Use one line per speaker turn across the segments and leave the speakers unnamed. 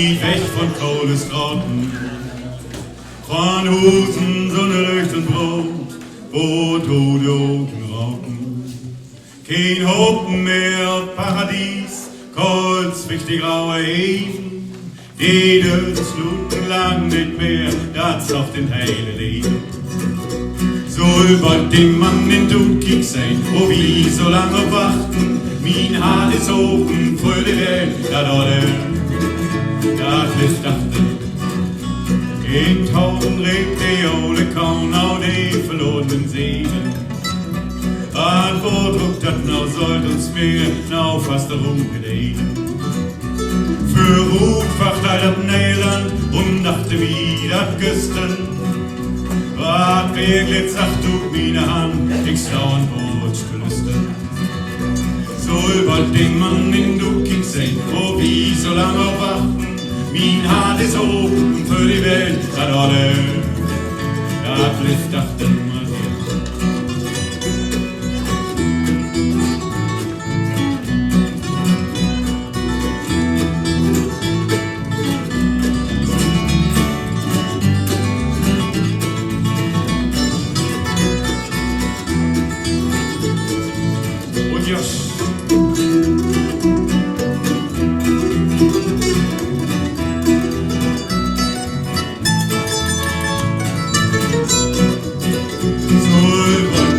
wie weg von Kohlestraten, von Husen, Sonne, Licht und Brot, wo tote Oten rauten. Kein Hopen mehr auf Paradies, Kolz, wichtig graue Heven, die dürfen Sluten lang nicht mehr, das auf den heilen Leben. So über dem Mann in Dudkig sein, wo wir so lange warten, mein Hart ist oben für die Welt, da ist dachten. In Tauben regt die Ole Kaun auf die verlorenen Seelen. An wo druckt das noch, sollt uns mehr noch fast der Ruhe gedenken. Für Ruhe facht das Neuland und dachte wie das Küsten. Wat wirklich sagt du meine Hand, ich staun Wurz gelüsten. So über den Mann in Dudkig sein, wo wir so lange warten, mein Hart ist oben für die Welt, da bliff dachten wir hier. Und Josh.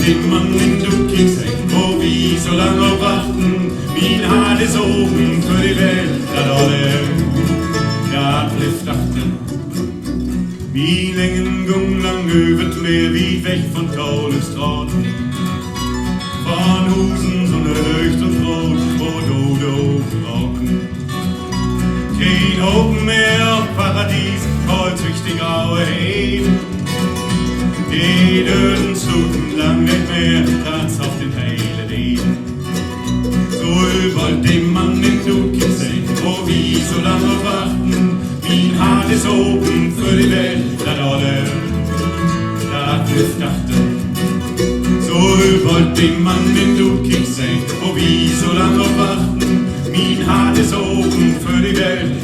Den Mann in Dudkig sein, wo wir so lange warten, mein Hart ist oben für die Welt, da bliff dachten. Wie Längen gung lang über Meer, wie weg von Kohlestraten, von Husen, Sonne, Licht und Rot, wo Dodo rocken. Kein Open mehr auf Paradies, Holz, wichtig graue Heben, die dürfen Sluten lang nicht mehr, das auf den heilen Leben. So über dem Mann in Dudkig sein, wo wir so lange warten, mein Hart ist oben für die Welt, da bliff dachten. So über dem Mann in Dudkig sein, wo wir so lange warten, mein Hart ist oben für die Welt,